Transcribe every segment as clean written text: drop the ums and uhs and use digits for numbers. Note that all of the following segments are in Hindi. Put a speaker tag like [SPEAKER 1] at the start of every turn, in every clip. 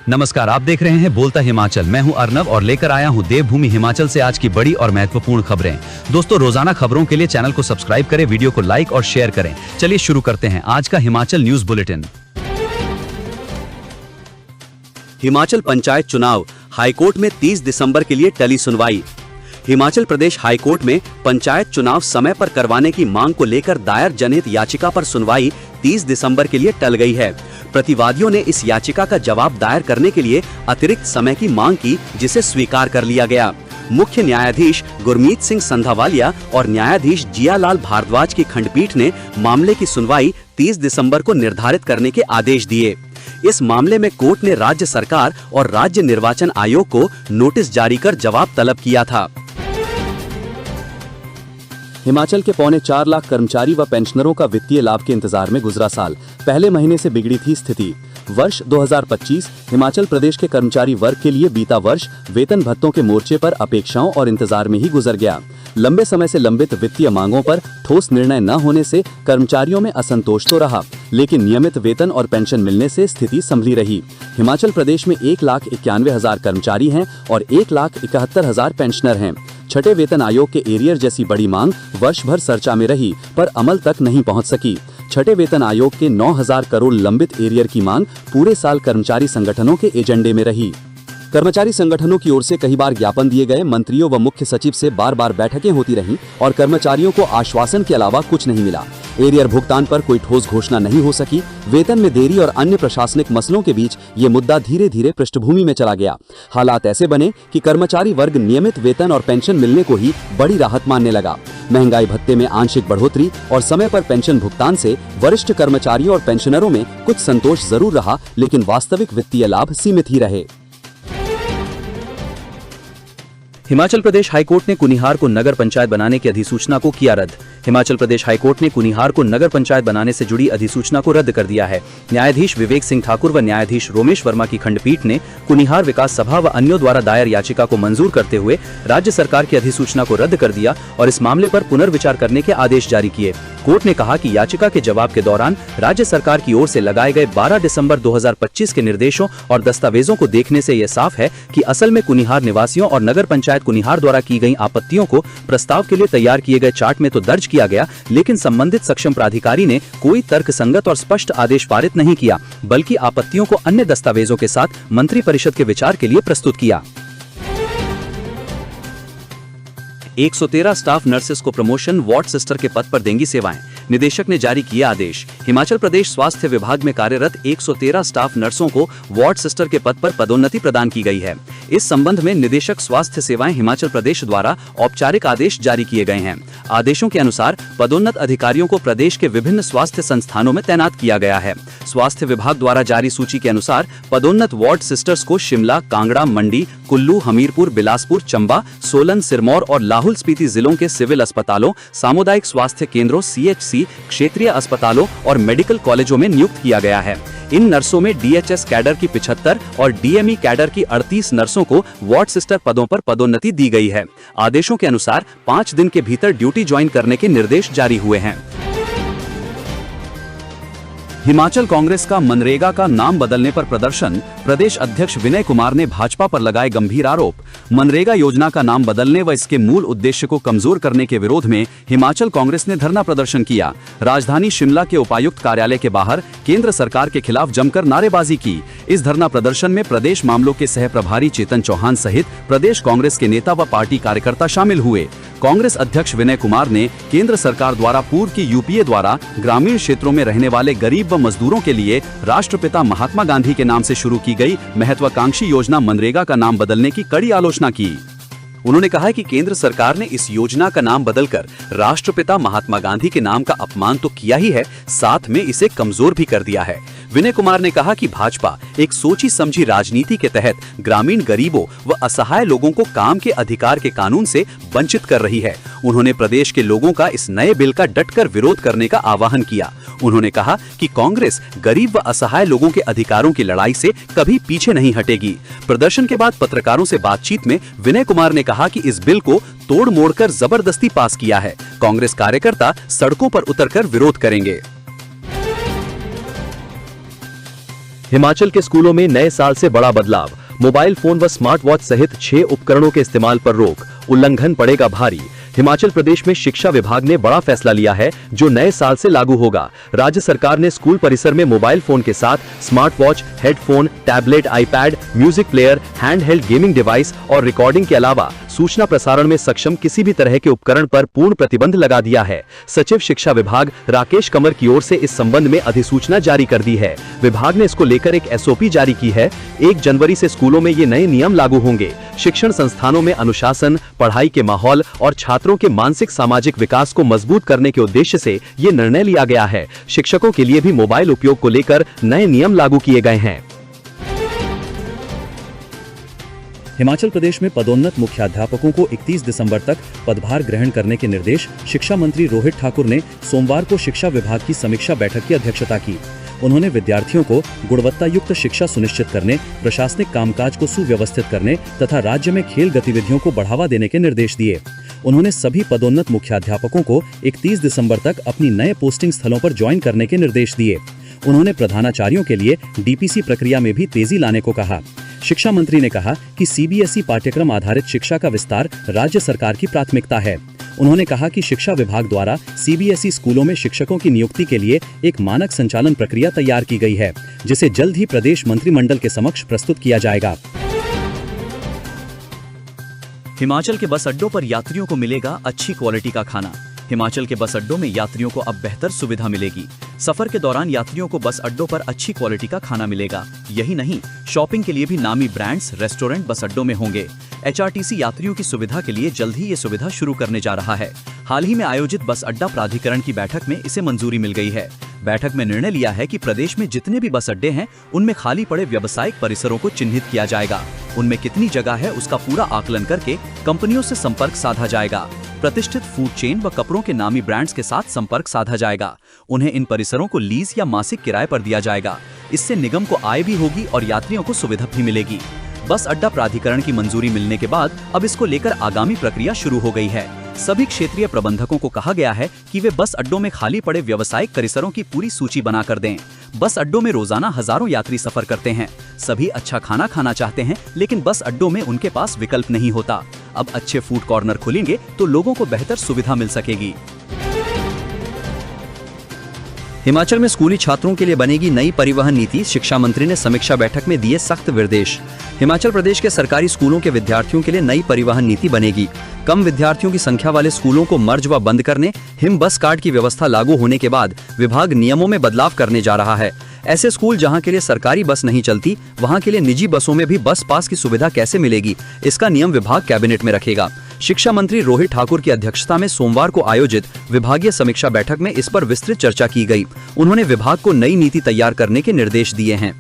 [SPEAKER 1] नमस्कार, आप देख रहे हैं बोलता हिमाचल। मैं हूं अर्नव और लेकर आया हूं देवभूमि हिमाचल से आज की बड़ी और महत्वपूर्ण खबरें। दोस्तों, रोजाना खबरों के लिए चैनल को सब्सक्राइब करें, वीडियो को लाइक और शेयर करें। चलिए शुरू करते हैं आज का हिमाचल न्यूज बुलेटिन।
[SPEAKER 2] हिमाचल पंचायत चुनाव, हाईकोर्ट में 30 दिसंबर के लिए टली सुनवाई। हिमाचल प्रदेश हाईकोर्ट में पंचायत चुनाव समय पर करवाने की मांग को लेकर दायर जनहित याचिका पर सुनवाई 30 दिसंबर के लिए टल गई है। प्रतिवादियों ने इस याचिका का जवाब दायर करने के लिए अतिरिक्त समय की मांग की, जिसे स्वीकार कर लिया गया। मुख्य न्यायाधीश गुरमीत सिंह संधावालिया और न्यायाधीश जियालाल भारद्वाज की खंडपीठ ने मामले की सुनवाई 30 दिसंबर को निर्धारित करने के आदेश दिए। इस मामले में कोर्ट ने राज्य सरकार और राज्य निर्वाचन आयोग को नोटिस जारी कर जवाब तलब किया था। हिमाचल के 4.25 लाख कर्मचारी व पेंशनरों का वित्तीय लाभ के इंतजार में गुजरा साल पहले महीने से बिगड़ी थी स्थिति। वर्ष 2025 हिमाचल प्रदेश के कर्मचारी वर्ग के लिए बीता वर्ष वेतन भत्तों के मोर्चे पर अपेक्षाओं और इंतजार में ही गुजर गया। लंबे समय से लंबित वित्तीय मांगों पर ठोस निर्णय न होने से कर्मचारियों में असंतोष तो रहा, लेकिन नियमित वेतन और पेंशन मिलने से स्थिति संभली रही। हिमाचल प्रदेश में 1,91,000 कर्मचारी हैं और 1,71,000 पेंशनर हैं। छठे वेतन आयोग के एरियर जैसी बड़ी मांग वर्ष भर चर्चा में रही, पर अमल तक नहीं पहुंच सकी। छठे वेतन आयोग के 9,000 करोड़ लंबित एरियर की मांग पूरे साल कर्मचारी संगठनों के एजेंडे में रही। कर्मचारी संगठनों की ओर से कई बार ज्ञापन दिए गए, मंत्रियों व मुख्य सचिव से बार बार बैठकें होती रहीं और कर्मचारियों को आश्वासन के अलावा कुछ नहीं मिला। एरियर भुगतान पर कोई ठोस घोषणा नहीं हो सकी। वेतन में देरी और अन्य प्रशासनिक मसलों के बीच ये मुद्दा धीरे धीरे पृष्ठभूमि में चला गया। हालात ऐसे बने कि कर्मचारी वर्ग नियमित वेतन और पेंशन मिलने को ही बड़ी राहत मानने लगा। महंगाई भत्ते में आंशिक बढ़ोतरी और समय पर पेंशन भुगतान से वरिष्ठ कर्मचारियों और पेंशनरों में कुछ संतोष जरूर रहा, लेकिन वास्तविक वित्तीय लाभ सीमित ही रहे।
[SPEAKER 1] हिमाचल प्रदेश हाईकोर्ट ने कुनिहार को नगर पंचायत बनाने की अधिसूचना को किया रद्द। हिमाचल प्रदेश हाईकोर्ट ने कुनिहार को नगर पंचायत बनाने से जुड़ी अधिसूचना को रद्द कर दिया है। न्यायाधीश विवेक सिंह ठाकुर व न्यायाधीश रोमेश वर्मा की खंडपीठ ने कुनिहार विकास सभा व अन्यों द्वारा दायर याचिका को मंजूर करते हुए राज्य सरकार की अधिसूचना को रद्द कर दिया और इस मामले पर पुनर्विचार करने के आदेश जारी किए। कोर्ट ने कहा कि याचिका के जवाब के दौरान राज्य सरकार की ओर से लगाए गए 12 दिसंबर 2025 के निर्देशों और दस्तावेजों को देखने से यह साफ है कि असल में कुनिहार निवासियों और नगर पंचायत कुनिहार द्वारा की गई आपत्तियों को प्रस्ताव के लिए तैयार किए गए चार्ट में तो दर्ज किया गया, लेकिन संबंधित सक्षम प्राधिकारी ने कोई तर्कसंगत और स्पष्ट आदेश पारित नहीं किया, बल्कि आपत्तियों को अन्य दस्तावेजों के साथ मंत्रिपरिषद के विचार के लिए प्रस्तुत किया। 113 स्टाफ नर्सेस को प्रमोशन, वार्ड सिस्टर के पद पर देंगी सेवाएं। निदेशक ने जारी किया आदेश। हिमाचल प्रदेश स्वास्थ्य विभाग में कार्यरत 113 स्टाफ नर्सों को वार्ड सिस्टर के पद पर पदोन्नति प्रदान की गई है। इस संबंध में निदेशक स्वास्थ्य सेवाएं हिमाचल प्रदेश द्वारा औपचारिक आदेश जारी किए गए हैं। आदेशों के अनुसार पदोन्नत अधिकारियों को प्रदेश के विभिन्न स्वास्थ्य संस्थानों में तैनात किया गया है। स्वास्थ्य विभाग द्वारा जारी सूची के अनुसार पदोन्नत वार्ड सिस्टर्स को शिमला, कांगड़ा, मंडी, कुल्लू, हमीरपुर, बिलासपुर, चंबा, सोलन, सिरमौर और लाहौल स्पीति जिलों के सिविल अस्पतालों, सामुदायिक स्वास्थ्य केंद्रों, CHC, क्षेत्रीय अस्पतालों और मेडिकल कॉलेजों में नियुक्त किया गया है। इन नर्सों में DHS कैडर की 75 और DME कैडर की 38 नर्सों को वार्ड सिस्टर पदों पर पदोन्नति दी गई है। आदेशों के अनुसार 5 दिन के भीतर ड्यूटी ज्वाइन करने के निर्देश जारी हुए हैं। हिमाचल कांग्रेस का मनरेगा का नाम बदलने पर प्रदर्शन, प्रदेश अध्यक्ष विनय कुमार ने भाजपा पर लगाए गंभीर आरोप। मनरेगा योजना का नाम बदलने व इसके मूल उद्देश्य को कमजोर करने के विरोध में हिमाचल कांग्रेस ने धरना प्रदर्शन किया। राजधानी शिमला के उपायुक्त कार्यालय के बाहर केंद्र सरकार के खिलाफ जमकर नारेबाजी की। इस धरना प्रदर्शन में प्रदेश मामलों के सह प्रभारी चेतन चौहान सहित प्रदेश कांग्रेस के नेता व पार्टी कार्यकर्ता शामिल हुए। कांग्रेस अध्यक्ष विनय कुमार ने केंद्र सरकार द्वारा पूर्व की UPA द्वारा ग्रामीण क्षेत्रों में रहने वाले गरीब व मजदूरों के लिए राष्ट्रपिता महात्मा गांधी के नाम से शुरू की गई महत्वाकांक्षी योजना मनरेगा का नाम बदलने की कड़ी आलोचना की। उन्होंने कहा कि केंद्र सरकार ने इस योजना का नाम बदलकर राष्ट्रपिता महात्मा गांधी के नाम का अपमान तो किया ही है, साथ में इसे कमजोर भी कर दिया है। विनय कुमार ने कहा कि भाजपा एक सोची समझी राजनीति के तहत ग्रामीण गरीबों व असहाय लोगों को काम के अधिकार के कानून से वंचित कर रही है। उन्होंने प्रदेश के लोगों का इस नए बिल का डटकर विरोध करने का आह्वान किया। उन्होंने कहा कि कांग्रेस गरीब व असहाय लोगों के अधिकारों की लड़ाई से कभी पीछे नहीं हटेगी। प्रदर्शन के बाद पत्रकारों से बातचीत में विनय कुमार ने कहा कि इस बिल को तोड़ मोड़कर जबरदस्ती पास किया है। कांग्रेस कार्यकर्ता सड़कों पर उतरकर विरोध करेंगे।
[SPEAKER 3] हिमाचल के स्कूलों में नए साल से बड़ा बदलाव, मोबाइल फोन व स्मार्ट वॉच सहित 6 उपकरणों के इस्तेमाल पर रोक, उल्लंघन पड़ेगा भारी। हिमाचल प्रदेश में शिक्षा विभाग ने बड़ा फैसला लिया है जो नए साल से लागू होगा। राज्य सरकार ने स्कूल परिसर में मोबाइल फोन के साथ smart watch, headphone, tablet, iPad, music player, handheld gaming device और रिकॉर्डिंग के अलावा सूचना प्रसारण में सक्षम किसी भी तरह के उपकरण पर पूर्ण प्रतिबंध लगा दिया है। सचिव शिक्षा विभाग राकेश कंवर की ओर से इस संबंध में अधिसूचना जारी कर दी है। विभाग ने इसको लेकर एक एसओपी जारी की है। 1 जनवरी से स्कूलों में ये नए नियम लागू होंगे। शिक्षण संस्थानों में अनुशासन, पढ़ाई के माहौल और छात्रों के मानसिक सामाजिक विकास को मजबूत करने के उद्देश्य से ये निर्णय लिया गया है। शिक्षकों के लिए भी मोबाइल उपयोग को लेकर नए नियम लागू किए गए हैं।
[SPEAKER 1] हिमाचल प्रदेश में पदोन्नत मुख्याध्यापकों को 31 दिसंबर तक पदभार ग्रहण करने के निर्देश शिक्षा मंत्री रोहित ठाकुर ने सोमवार को शिक्षा विभाग की समीक्षा बैठक की अध्यक्षता की। उन्होंने विद्यार्थियों को गुणवत्ता युक्त शिक्षा सुनिश्चित करने, प्रशासनिक कामकाज को सुव्यवस्थित करने तथा राज्य में खेल गतिविधियों को बढ़ावा देने के निर्देश दिए। उन्होंने सभी पदोन्नत मुख्याध्यापकों को 31 दिसंबर तक अपनी नए पोस्टिंग स्थलों पर ज्वाइन करने के निर्देश दिए। उन्होंने प्रधानाचार्यों के लिए डीपीसी प्रक्रिया में भी तेजी लाने को कहा। शिक्षा मंत्री ने कहा कि सीबीएसई पाठ्यक्रम आधारित शिक्षा का विस्तार राज्य सरकार की प्राथमिकता है। उन्होंने कहा कि शिक्षा विभाग द्वारा सीबीएसई स्कूलों में शिक्षकों की नियुक्ति के लिए एक मानक संचालन प्रक्रिया तैयार की गई है, जिसे जल्द ही प्रदेश मंत्रिमंडल के समक्ष प्रस्तुत किया जाएगा। हिमाचल के बस अड्डों पर यात्रियों को मिलेगा अच्छी क्वालिटी का खाना। हिमाचल के बस अड्डों में यात्रियों को अब बेहतर सुविधा मिलेगी। सफर के दौरान यात्रियों को बस अड्डों पर अच्छी क्वालिटी का खाना मिलेगा। यही नहीं, शॉपिंग के लिए भी नामी ब्रांड्स, रेस्टोरेंट बस अड्डों में होंगे। एचआरटीसी यात्रियों की सुविधा के लिए जल्द ही ये सुविधा शुरू करने जा रहा है। हाल ही में आयोजित बस अड्डा प्राधिकरण की बैठक में इसे मंजूरी मिल गई है। बैठक में निर्णय लिया है कि प्रदेश में जितने भी बस अड्डे हैं, उनमें खाली पड़े व्यावसायिक परिसरों को चिन्हित किया जाएगा। उनमें कितनी जगह है उसका पूरा आकलन करके कंपनियों से संपर्क साधा जाएगा। प्रतिष्ठित फूड चेन व कपड़ों के नामी ब्रांड्स के साथ संपर्क साधा जाएगा। उन्हें इन परिसरों को लीज या मासिक किराए पर दिया जाएगा। इससे निगम को आय भी होगी और यात्रियों को सुविधा भी मिलेगी। बस अड्डा प्राधिकरण की मंजूरी मिलने के बाद अब इसको लेकर आगामी प्रक्रिया शुरू हो गई है। सभी क्षेत्रीय प्रबंधकों को कहा गया है कि वे बस अड्डों में खाली पड़े व्यावसायिक परिसरों की पूरी सूची बनाकर दें। बस अड्डों में रोजाना हजारों यात्री सफर करते हैं। सभी अच्छा खाना खाना चाहते हैं, लेकिन बस अड्डों में उनके पास विकल्प नहीं होता। अब अच्छे फूड कॉर्नर खुलेंगे तो लोगों को बेहतर सुविधा मिल सकेगी।
[SPEAKER 4] हिमाचल में स्कूली छात्रों के लिए बनेगी नई परिवहन नीति, शिक्षा मंत्री ने समीक्षा बैठक में दिए सख्त निर्देश। हिमाचल प्रदेश के सरकारी स्कूलों के विद्यार्थियों के लिए नई परिवहन नीति बनेगी। कम विद्यार्थियों की संख्या वाले स्कूलों को मर्ज व बंद करने, हिम बस कार्ड की व्यवस्था लागू होने के बाद विभाग नियमों में बदलाव करने जा रहा है। ऐसे स्कूल जहां के लिए सरकारी बस नहीं चलती, वहां के लिए निजी बसों में भी बस पास की सुविधा कैसे मिलेगी, इसका नियम विभाग कैबिनेट में रखेगा। शिक्षा मंत्री रोहित ठाकुर की अध्यक्षता में सोमवार को आयोजित विभागीय समीक्षा बैठक में इस पर विस्तृत चर्चा की गई। उन्होंने विभाग को नई नीति तैयार करने के निर्देश दिए हैं।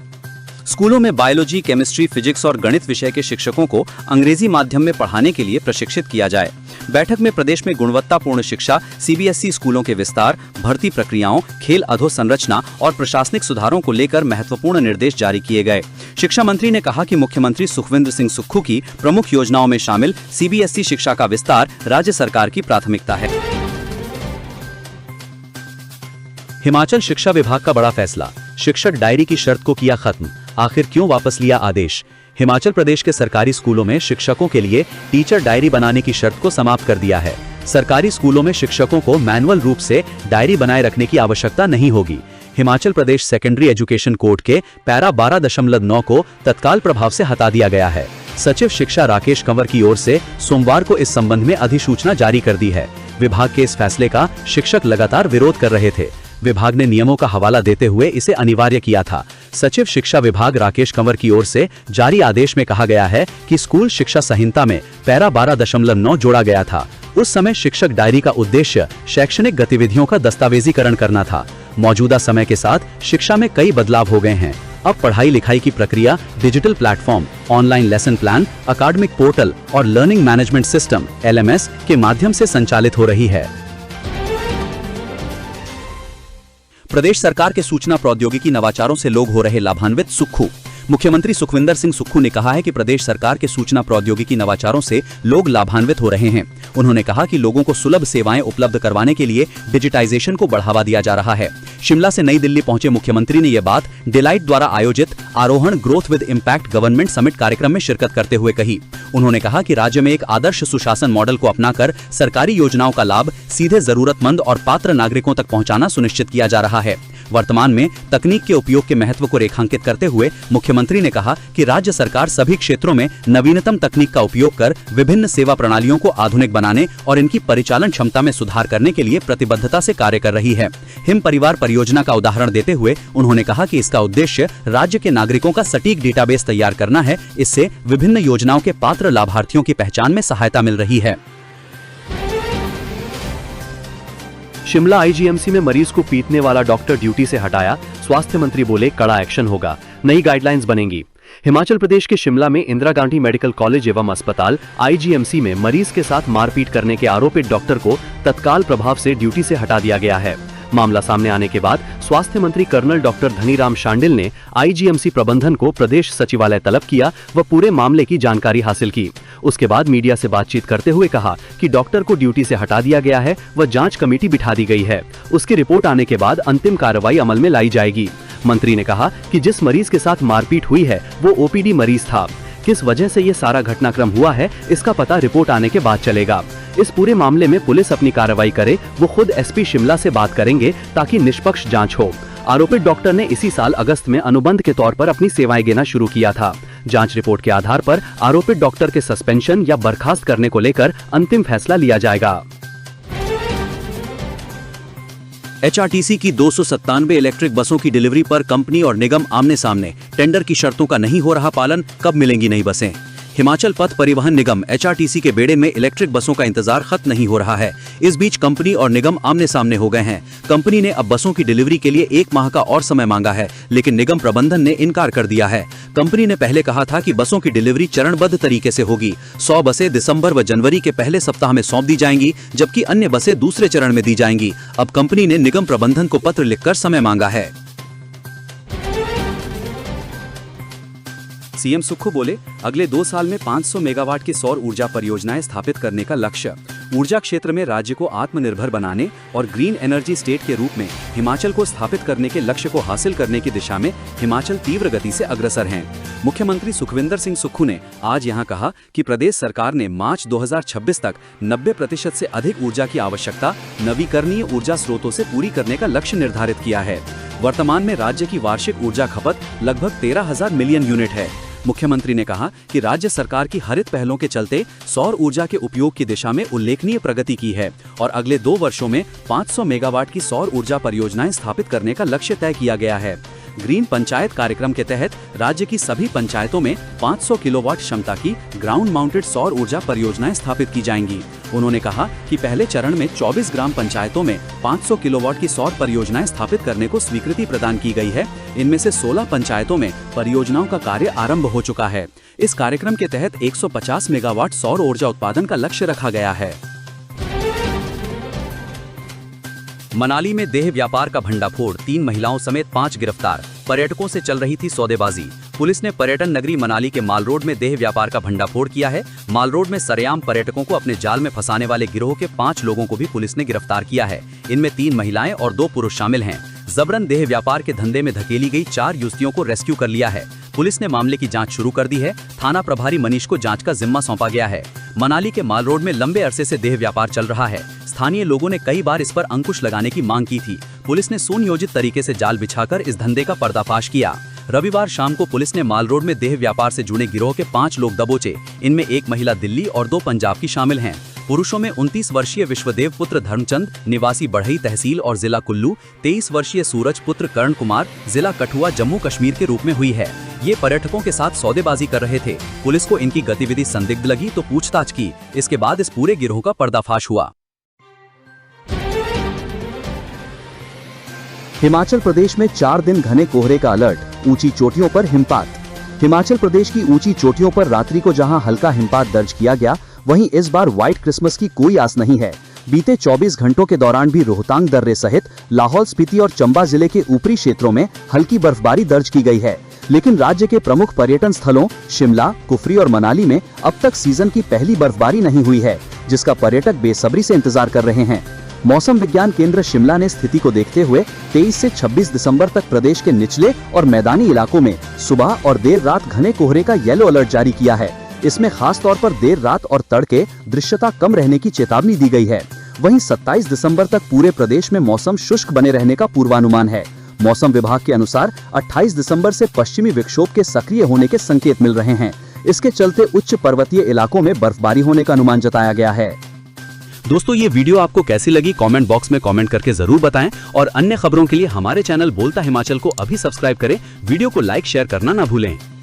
[SPEAKER 4] स्कूलों में बायोलॉजी, केमिस्ट्री, फिजिक्स और गणित विषय के शिक्षकों को अंग्रेजी माध्यम में पढ़ाने के लिए प्रशिक्षित किया जाए। बैठक में प्रदेश में गुणवत्तापूर्ण शिक्षा, सीबीएसई स्कूलों के विस्तार, भर्ती प्रक्रियाओं, खेल अधोसंरचना और प्रशासनिक सुधारों को लेकर महत्वपूर्ण निर्देश जारी किए गए। शिक्षा मंत्री ने कहा कि मुख्यमंत्री सुखविंदर सिंह सुक्खू की प्रमुख योजनाओं में शामिल सीबीएसई शिक्षा का विस्तार राज्य सरकार की प्राथमिकता है।
[SPEAKER 2] हिमाचल शिक्षा विभाग का बड़ा फैसला, शिक्षक डायरी की शर्त को किया खत्म। आखिर क्यों वापस लिया आदेश? हिमाचल प्रदेश के सरकारी स्कूलों में शिक्षकों के लिए टीचर डायरी बनाने की शर्त को समाप्त कर दिया है। सरकारी स्कूलों में शिक्षकों को मैनुअल रूप से डायरी बनाए रखने की आवश्यकता नहीं होगी। Himachal Pradesh secondary education code के पैरा 12.9 को तत्काल प्रभाव से हटा दिया गया है। सचिव शिक्षा राकेश कंवर की ओर से सोमवार को इस संबंध में अधिसूचना जारी कर दी है। विभाग के इस फैसले का शिक्षक लगातार विरोध कर रहे थे। विभाग ने नियमों का हवाला देते हुए इसे अनिवार्य किया था। सचिव शिक्षा विभाग राकेश कंवर की ओर से जारी आदेश में कहा गया है कि स्कूल शिक्षा संहिता में पैरा 12.9 जोड़ा गया था। उस समय शिक्षक डायरी का उद्देश्य शैक्षणिक गतिविधियों का दस्तावेजीकरण करना था। मौजूदा समय के साथ शिक्षा में कई बदलाव हो गए हैं। अब पढ़ाई लिखाई की प्रक्रिया digital platform, online lesson plan, अकादमिक पोर्टल और लर्निंग मैनेजमेंट सिस्टम (LMS) के माध्यम से संचालित हो रही है।
[SPEAKER 1] प्रदेश सरकार के सूचना प्रौद्योगिकी नवाचारों से लोग हो रहे लाभान्वित, सुक्खू। मुख्यमंत्री सुखविंदर सिंह सुक्खू ने कहा है कि प्रदेश सरकार के सूचना प्रौद्योगिकी नवाचारों से लोग लाभान्वित हो रहे हैं। उन्होंने कहा कि लोगों को सुलभ सेवाएं उपलब्ध करवाने के लिए डिजिटाइजेशन को बढ़ावा दिया जा रहा है। शिमला से नई दिल्ली पहुंचे मुख्यमंत्री ने यह बात डिलाइट द्वारा आयोजित आरोहण growth with impact government summit कार्यक्रम में शिरकत करते हुए कही। उन्होंने कहा कि राज्य में एक आदर्श सुशासन मॉडल को अपनाकर सरकारी योजनाओं का लाभ सीधे जरूरतमंद और पात्र नागरिकों तक पहुंचाना सुनिश्चित किया जा रहा है। वर्तमान में तकनीक के उपयोग के महत्व को रेखांकित करते हुए मुख्यमंत्री ने कहा कि राज्य सरकार सभी क्षेत्रों में नवीनतम तकनीक का उपयोग कर विभिन्न सेवा प्रणालियों को आधुनिक बनाने और इनकी परिचालन क्षमता में सुधार करने के लिए प्रतिबद्धता से कार्य कर रही है। हिम परिवार परियोजना का उदाहरण देते हुए उन्होंने कहा कि इसका उद्देश्य राज्य के नागरिकों का सटीक डेटाबेस तैयार करना है। इससे विभिन्न योजनाओं के पात्र लाभार्थियों की पहचान में सहायता मिल रही है।
[SPEAKER 3] शिमला आईजीएमसी में मरीज को पीटने वाला डॉक्टर ड्यूटी से हटाया, स्वास्थ्य मंत्री बोले कड़ा एक्शन होगा, नई गाइडलाइंस बनेंगी। हिमाचल प्रदेश के शिमला में इंदिरा गांधी मेडिकल कॉलेज एवं अस्पताल आईजीएमसी में मरीज के साथ मारपीट करने के आरोपित डॉक्टर को तत्काल प्रभाव से ड्यूटी से हटा दिया गया है। मामला सामने आने के बाद स्वास्थ्य मंत्री कर्नल डॉक्टर धनीराम शांडिल ने आईजीएमसी प्रबंधन को प्रदेश सचिवालय तलब किया व पूरे मामले की जानकारी हासिल की। उसके बाद मीडिया से बातचीत करते हुए कहा कि डॉक्टर को ड्यूटी से हटा दिया गया है व जांच कमेटी बिठा दी गई है। उसकी रिपोर्ट आने के बाद अंतिम कार्रवाई अमल में लाई जाएगी। मंत्री ने कहा कि जिस मरीज के साथ मारपीट हुई है वो ओपीडी मरीज था। किस वजह से ये सारा घटनाक्रम हुआ है इसका पता रिपोर्ट आने के बाद चलेगा। इस पूरे मामले में पुलिस अपनी कार्रवाई करे, वो खुद एसपी शिमला से बात करेंगे ताकि निष्पक्ष जांच हो। आरोपित डॉक्टर ने इसी साल अगस्त में अनुबंध के तौर पर अपनी सेवाएं देना शुरू किया था। जांच रिपोर्ट के आधार पर आरोपित डॉक्टर के सस्पेंशन या बर्खास्त करने को लेकर अंतिम फैसला लिया जाएगा।
[SPEAKER 1] एचआरटीसी की 297 इलेक्ट्रिक बसों की डिलीवरी पर कंपनी और निगम आमने सामने, टेंडर की शर्तों का नहीं हो रहा पालन, कब मिलेंगी नई बसें? हिमाचल पथ परिवहन निगम एचआरटीसी के बेड़े में इलेक्ट्रिक बसों का इंतजार खत्म नहीं हो रहा है। इस बीच कंपनी और निगम आमने सामने हो गए हैं। कंपनी ने अब बसों की डिलीवरी के लिए 1 माह का और समय मांगा है, लेकिन निगम प्रबंधन ने इनकार कर दिया है। कंपनी ने पहले कहा था कि बसों की डिलीवरी चरणबद्ध तरीके से होगी। 100 बसें दिसंबर व जनवरी के पहले सप्ताह में सौंप दी जाएंगी, जबकि अन्य बसें दूसरे चरण में दी जाएंगी। अब कंपनी ने निगम प्रबंधन को पत्र लिखकर समय मांगा है। सीएम सुक्खू बोले, अगले 2 साल में 500 मेगावाट की सौर ऊर्जा परियोजनाएं स्थापित करने का लक्ष्य। ऊर्जा क्षेत्र में राज्य को आत्मनिर्भर बनाने और ग्रीन एनर्जी स्टेट के रूप में हिमाचल को स्थापित करने के लक्ष्य को हासिल करने की दिशा में हिमाचल तीव्र गति से अग्रसर है। मुख्यमंत्री सुखविंदर सिंह सुक्खू ने आज यहां कहा कि प्रदेश सरकार ने मार्च 2026 तक 90% से अधिक ऊर्जा की आवश्यकता नवीकरणीय ऊर्जा स्रोतों से पूरी करने का लक्ष्य निर्धारित किया है। वर्तमान में राज्य की वार्षिक ऊर्जा खपत लगभग 13,000 मिलियन यूनिट है। मुख्यमंत्री ने कहा कि राज्य सरकार की हरित पहलों के चलते सौर ऊर्जा के उपयोग की दिशा में उल्लेखनीय प्रगति की है और अगले 2 वर्षों में 500 मेगावाट की सौर ऊर्जा परियोजनाएं स्थापित करने का लक्ष्य तय किया गया है। ग्रीन पंचायत कार्यक्रम के तहत राज्य की सभी पंचायतों में 500 किलोवाट क्षमता की ग्राउंड माउंटेड सौर ऊर्जा परियोजनाएं स्थापित की जाएंगी। उन्होंने कहा कि पहले चरण में 24 ग्राम पंचायतों में 500 किलोवाट की सौर परियोजनाएं स्थापित करने को स्वीकृति प्रदान की गई है। इनमें से 16 पंचायतों में परियोजनाओं का कार्य आरंभ हो चुका है। इस कार्यक्रम के तहत 150 मेगावाट सौर ऊर्जा उत्पादन का लक्ष्य रखा गया है। मनाली में देह व्यापार का भंडाफोड़, 3 महिलाओं समेत 5 गिरफ्तार। पर्यटकों से चल रही थी सौदेबाजी। पुलिस ने पर्यटन नगरी मनाली के माल रोड में देह व्यापार का भंडाफोड़ किया है। माल रोड में सरेआम पर्यटकों को अपने जाल में फंसाने वाले गिरोह के 5 लोगों को भी पुलिस ने गिरफ्तार किया है। इनमें 3 महिलाएं और 2 पुरुष शामिल हैं। जबरन देह व्यापार के धंधे में धकेली गई 4 युवतियों को रेस्क्यू कर लिया है। पुलिस ने मामले की जांच शुरू कर दी है। थाना प्रभारी मनीष को जांच का जिम्मा सौंपा गया है। मनाली के माल रोड में लंबे अरसे से देह व्यापार चल रहा है। स्थानीय लोगों ने कई बार इस पर अंकुश लगाने की मांग की थी। पुलिस ने सुनियोजित तरीके से जाल बिछाकर इस धंधे का पर्दाफाश किया। रविवार शाम को पुलिस ने माल रोड में देह व्यापार से जुड़े गिरोह के 5 लोग दबोचे। इनमें 1 महिला दिल्ली और 2 पंजाब की शामिल हैं। पुरुषों में 29 वर्षीय विश्वदेव पुत्र धर्मचंद निवासी बढ़ई तहसील और जिला कुल्लू, 23 वर्षीय सूरज पुत्र कर्ण कुमार जिला कठुआ जम्मू कश्मीर के रूप में हुई है। ये पर्यटकों के साथ सौदेबाजी कर रहे थे। पुलिस को इनकी गतिविधि संदिग्ध लगी तो पूछताछ की। इसके बाद इस पूरे गिरोह का पर्दाफाश हुआ।
[SPEAKER 2] हिमाचल प्रदेश में 4 दिन घने कोहरे का अलर्ट, ऊंची चोटियों पर हिमपात। हिमाचल प्रदेश की ऊंची चोटियों पर रात्रि को जहां हल्का हिमपात दर्ज किया गया, वहीं इस बार व्हाइट क्रिसमस की कोई आस नहीं है। बीते 24 घंटों के दौरान भी रोहतांग दर्रे सहित लाहौल स्पीति और चंबा जिले के ऊपरी क्षेत्रों में हल्की बर्फबारी दर्ज की गई है। लेकिन राज्य के प्रमुख पर्यटन स्थलों शिमला, कुफरी और मनाली में अब तक सीजन की पहली बर्फबारी नहीं हुई है, जिसका पर्यटक बेसब्री से इंतजार कर रहे हैं। मौसम विज्ञान केंद्र शिमला ने स्थिति को देखते हुए 23 से 26 दिसंबर तक प्रदेश के निचले और मैदानी इलाकों में सुबह और देर रात घने कोहरे का येलो अलर्ट जारी किया है। इसमें खास तौर पर देर रात और तड़के दृश्यता कम रहने की चेतावनी दी गई है। वहीं 27 दिसंबर तक पूरे प्रदेश में मौसम शुष्क बने रहने का पूर्वानुमान है। मौसम विभाग के अनुसार 28 दिसंबर से पश्चिमी विक्षोभ के सक्रिय होने के संकेत मिल रहे हैं। इसके चलते उच्च पर्वतीय इलाकों में बर्फबारी होने का अनुमान जताया गया है।
[SPEAKER 1] दोस्तों, ये वीडियो आपको कैसी लगी कमेंट बॉक्स में कमेंट करके जरूर बताएं और अन्य खबरों के लिए हमारे चैनल बोलता हिमाचल को अभी सब्सक्राइब करें। वीडियो को लाइक शेयर करना ना भूलें।